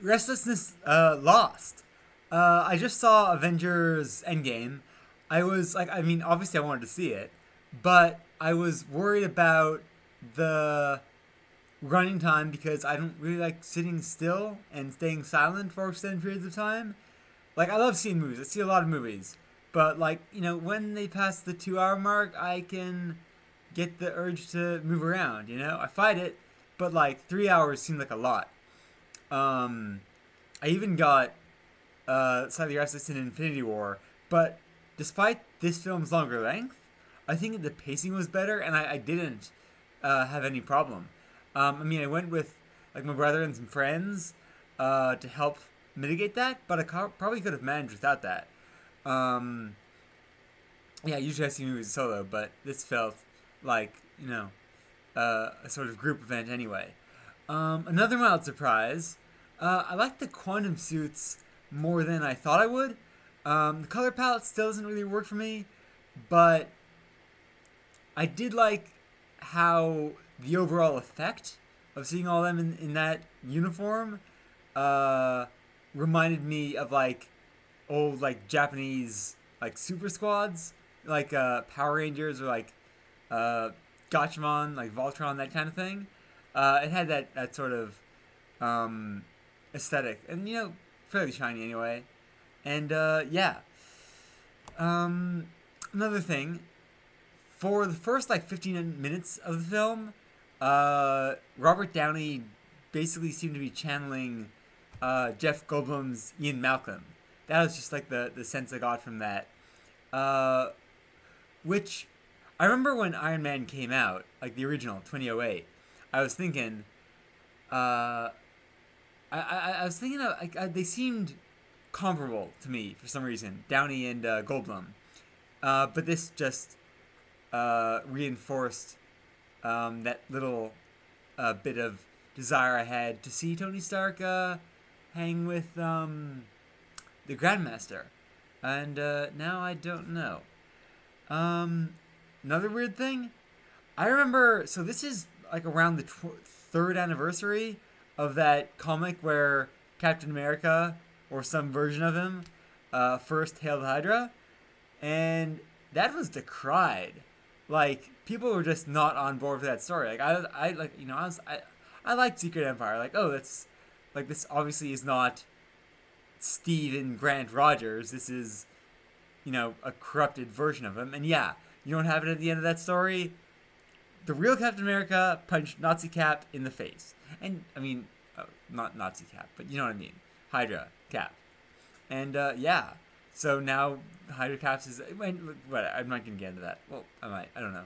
Restlessness lost. I just saw Avengers Endgame. I was like, I mean, obviously I wanted to see it, but I was worried about the running time because I don't really like sitting still and staying silent for extended periods of time. Like, I love seeing movies. I see a lot of movies, but like, when they pass the 2 hour mark, I can get the urge to move around. I fight it, but like 3 hours seemed like a lot. Um, I even got slightly restless in Infinity War, but despite this film's longer length, I think the pacing was better, and I didn't have any problem. I mean, I went with like my brother and some friends to help mitigate that, but probably could have managed without that. Um, yeah, usually I see movies solo, but this felt like a sort of group event anyway. Another mild surprise. I like the quantum suits more than I thought I would. The color palette still doesn't really work for me, but I did like how the overall effect of seeing all of them in that uniform uh, reminded me of like old like Japanese like super squads, like Power Rangers or like uh, Gachemon, like Voltron, that kind of thing. It had that sort of um, aesthetic, and fairly shiny anyway. And yeah, um, another thing for the first like 15 minutes of the film, Robert Downey basically seemed to be channeling Jeff Goldblum's Ian Malcolm. That was just like the sense I got from that. Uh, which I remember when Iron Man came out, like the original 2008. I was thinking, uh, I was thinking of like they seemed comparable to me for some reason, Downey and Goldblum. But this just reinforced that little bit of desire I had to see Tony Stark hang with the Grandmaster, and now I don't know. Um, Another weird thing, I remember. So this is like around the third anniversary of that comic where Captain America or some version of him first hailed Hydra, and that was decried. Like people were just not on board with that story. Like I like I liked Secret Empire. Like that's like this obviously is not Steven Grant Rogers. This is a corrupted version of him. And yeah, you don't have it at the end of that story. The real Captain America punched Nazi Cap in the face, and I mean, not Nazi Cap, but you know what I mean, Hydra Cap. And yeah, so now Hydra Caps is. What? I'm not gonna get into that. Well, I might. I don't know.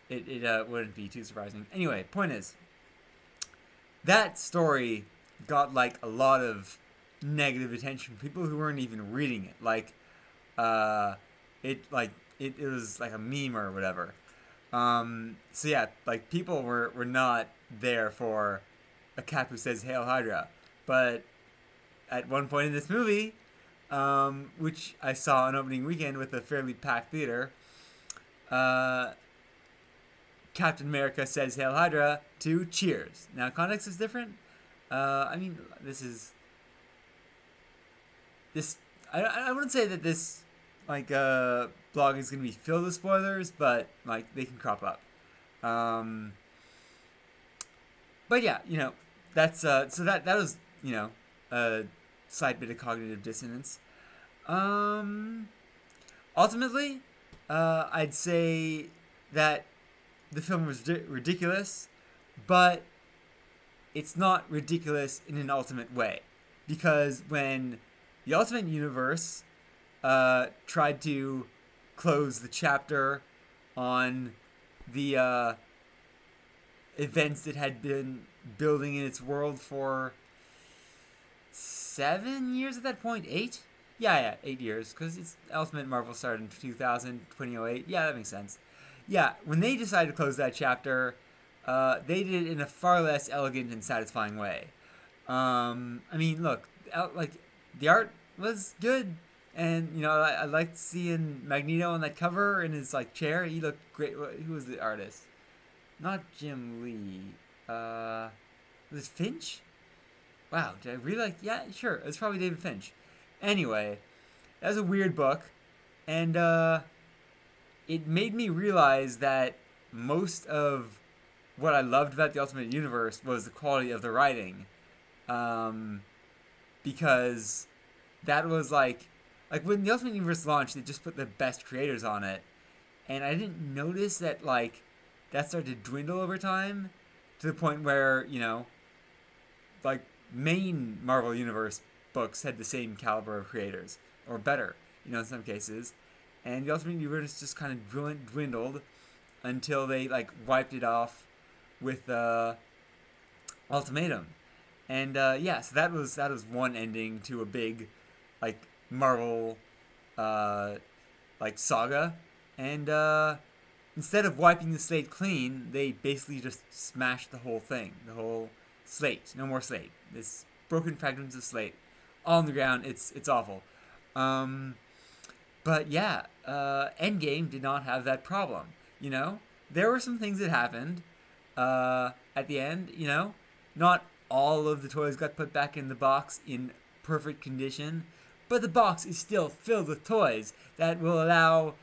It wouldn't be too surprising. Anyway, point is that story got like a lot of negative attention from people who weren't even reading it. Like, uh, it was like a meme or whatever. So yeah, like people were not there for a Cap who says "Hail Hydra," but at one point in this movie, which I saw on opening weekend with a fairly packed theater, uh, Captain America says "Hail Hydra" to cheers. Now context is different. I mean, this. I wouldn't say that this like blog is gonna be filled with spoilers, but like they can crop up. Um, but yeah, that's so that was a slight bit of cognitive dissonance. Um, Ultimately, I'd say that the film was ridiculous, but it's not ridiculous in an ultimate way, because when the Ultimate Universe tried to close the chapter on the events that had been building in its world for 7 years at that point. 8? Yeah, 8 years, because it's Ultimate Marvel started in 2000, 2008. Yeah, that makes sense. Yeah, when they decided to close that chapter, they did it in a far less elegant and satisfying way. I mean, look, like the art was good, and I liked seeing Magneto on that cover in his like chair. He looked great. Who was the artist? Not Jim Lee. Was it Finch? Wow, did I really like? Yeah, sure. It's probably David Finch. Anyway, that was a weird book, and it made me realize that most of what I loved about the Ultimate Universe was the quality of the writing, um, because that was like when the Ultimate Universe launched, they just put the best creators on it, and I didn't notice that that started to dwindle over time to the point where like main Marvel Universe books had the same caliber of creators or better, in some cases, and the Ultimate Universe just kind of dwindled until they like wiped it off with Ultimatum, and yeah, so that was one ending to a big like Marvel uh, like saga, and instead of wiping the slate clean, they basically just smashed the whole thing, the whole slate. No more slate. This broken fragments of slate all on the ground. It's awful. Um, but yeah, Endgame did not have that problem. There were some things that happened at the end. Not all of the toys got put back in the box in perfect condition, but the box is still filled with toys that will allow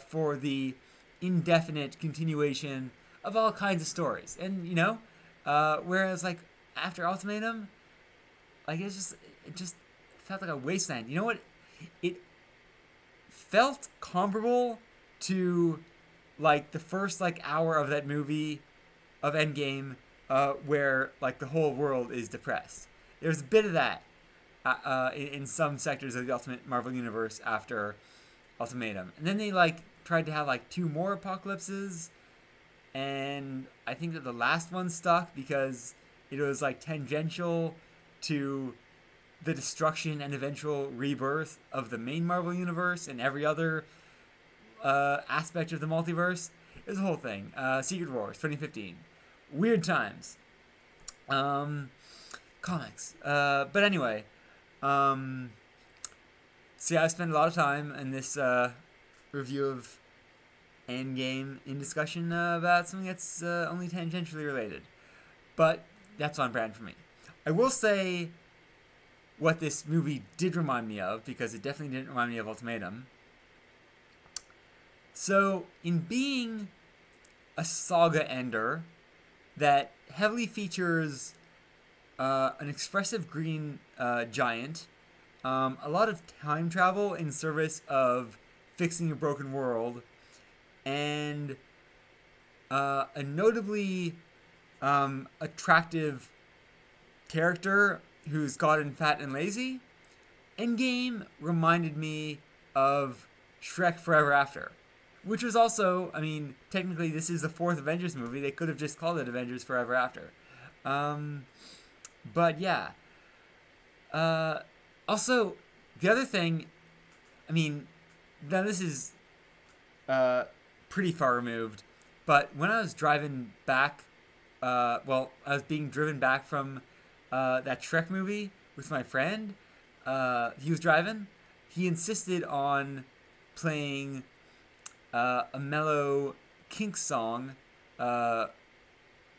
for the indefinite continuation of all kinds of stories. And whereas like after Ultimatum, like it just felt like a wasteland. You know what? It felt comparable to like the first like hour of that movie of Endgame, where like the whole world is depressed. There's a bit of that in some sectors of the Ultimate Marvel Universe after Ultimatum, and then they like tried to have like two more apocalypses, and I think that the last one stuck because it was like tangential to the destruction and eventual rebirth of the main Marvel universe and every other aspect of the multiverse. It was a whole thing. Secret Wars 2015. Weird times. Um, Comics. But anyway, um, so yeah, I spent a lot of time in this review of Endgame in discussion about something that's only tangentially related. But that's on brand for me. I will say what this movie did remind me of, because it definitely didn't remind me of Ultimatum. So, in being a saga ender that heavily features an expressive green giant, a lot of time travel in service of fixing a broken world, and a notably attractive character who's gotten fat and lazy, Endgame reminded me of Shrek Forever After, which was also, I mean, technically this is the fourth Avengers movie. They could have just called it Avengers Forever After. Um, but yeah. Uh, Also, the other thing, I mean, now this is uh, pretty far removed, but when I was driving back, I was being driven back from that Shrek movie with my friend. He was driving. He insisted on playing a mellow Kinks song uh,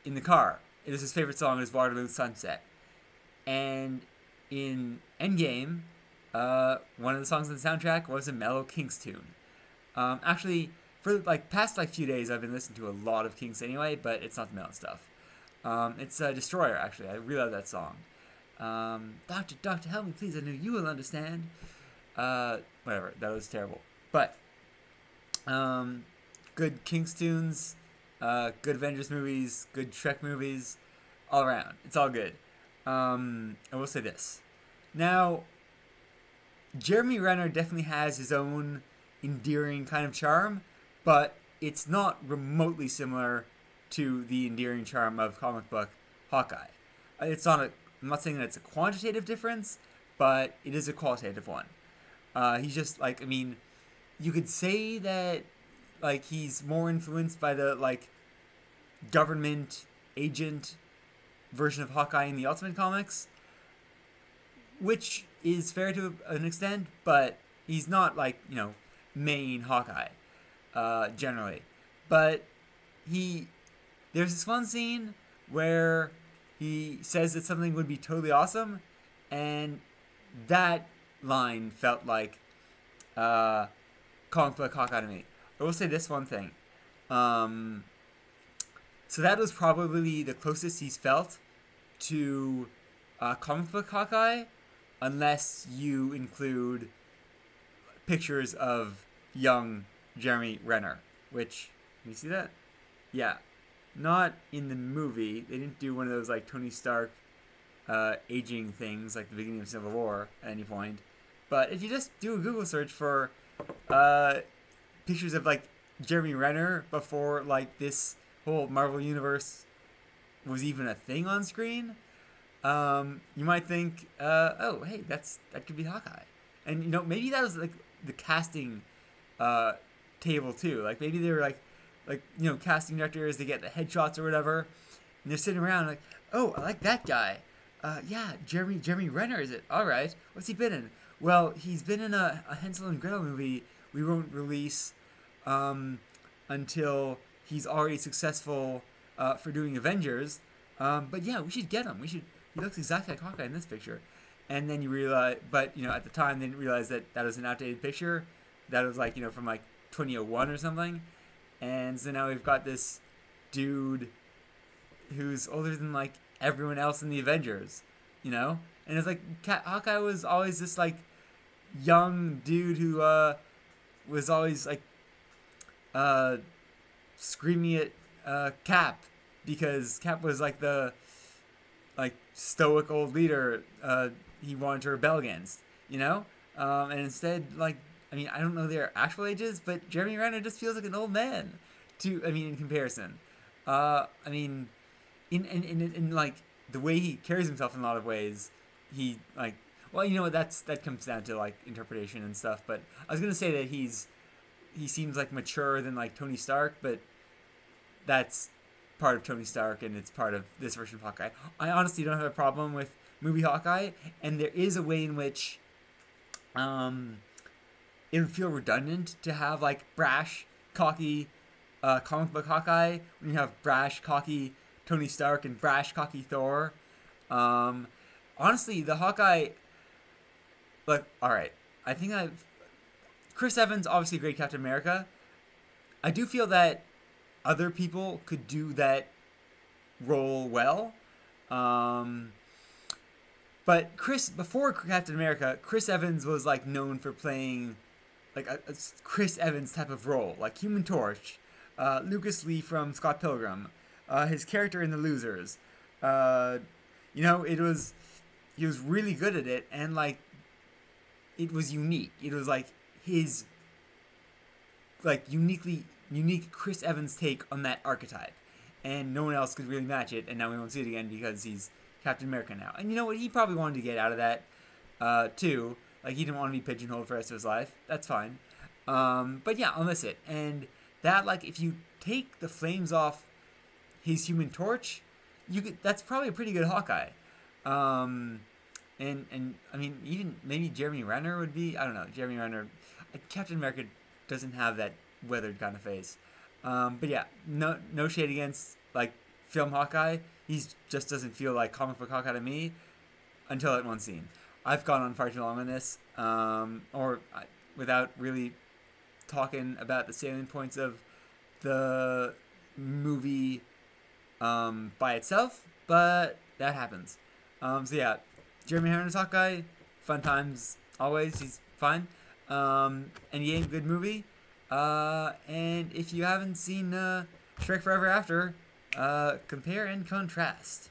in the car. It was his favorite song. It was Waterloo Sunset. And in Endgame, one of the songs on the soundtrack was a mellow Kinks tune. Actually, for like past like few days, I've been listening to a lot of Kinks anyway, but it's not the mellow stuff. It's Destroyer, actually. I really love that song. Doctor, Doctor, help me, please. I know you will understand. Whatever. That was terrible. But good Kinks tunes, good Avengers movies, good Shrek movies, all around. It's all good. I will say this. Now, Jeremy Renner definitely has his own endearing kind of charm, but it's not remotely similar to the endearing charm of comic book Hawkeye. It's not a. I'm not saying that it's a quantitative difference, but it is a qualitative one. He's just like, I mean, you could say that like he's more influenced by the like government agent version of Hawkeye in the Ultimate Comics, which is fair to an extent, but he's not like main Hawkeye generally. But he there's this fun scene where he says that something would be totally awesome, and that line felt like uh, comic book Hawkeye to me. I will say this one thing. Um, so that was probably the closest he's felt to comic book Hawkeye, unless you include pictures of young Jeremy Renner. Which, can you see that? Yeah, not in the movie. They didn't do one of those like Tony Stark aging things like the beginning of Civil War at any point. But if you just do a Google search for uh, pictures of like Jeremy Renner before like this whole Marvel universe was even a thing on screen, you might think, oh, hey, that could be Hawkeye, and maybe that was like the casting uh, table too. Like maybe they were like casting directors, they get the headshots or whatever, and they're sitting around like, oh, I like that guy. Yeah, Jeremy Renner is it? All right, what's he been in? Well, he's been in a Hansel and Gretel movie we won't release um, until he's already successful for doing Avengers. But yeah, we should get him. We should. He looks exactly like Hawkeye in this picture. And then you realize, but at the time they didn't realize that that was an outdated picture. That was like from like 2001 or something. And so now we've got this dude who's older than like everyone else in the Avengers, And it's like Hawkeye was always this like young dude who was always like uh, screaming at Cap because Cap was like the like stoic old leader he wanted to rebel against, and instead like I don't know their actual ages, but Jeremy Renner just feels like an old man in comparison. I mean, in like the way he carries himself in a lot of ways, he like well, that comes down to like interpretation and stuff. But I was gonna say that he seems like mature than like Tony Stark, but that's part of Tony Stark and it's part of this version of Hawkeye. I honestly don't have a problem with movie Hawkeye, and there is a way in which it would feel redundant to have like brash, cocky comic book Hawkeye when you have brash, cocky Tony Stark and brash, cocky Thor. Um, Honestly, the Hawkeye, like, all right, I think Chris Evans obviously a great Captain America. I do feel that other people could do that role well. Um, but before Captain America, Chris Evans was like known for playing like a Chris Evans type of role, like Human Torch, Lucas Lee from Scott Pilgrim, his character in The Losers. Uh, it was he was really good at it, and like it was unique. It was like his like unique Chris Evans take on that archetype, and no one else could really match it. And now we won't see it again because he's Captain America now. And you know what? He probably wanted to get out of that too. Like he didn't want to be pigeonholed for the rest of his life. That's fine. But yeah, I'll miss it. And that like if you take the flames off his Human Torch, that's probably a pretty good Hawkeye. Um, and I mean even maybe Jeremy Renner would be. I don't know. Jeremy Renner, Captain America doesn't have that weathered kind of face. But yeah, no shade against like film Hawkeye. He just doesn't feel like comic book Hawkeye to me until that one scene. I've gone on far too long on this, without really talking about the salient points of the movie by itself, but that happens. So yeah, Jeremy Renner's Hawkeye, fun times always. He's fine. And yeah, good movie. And if you haven't seen Shrek Forever After, compare and contrast.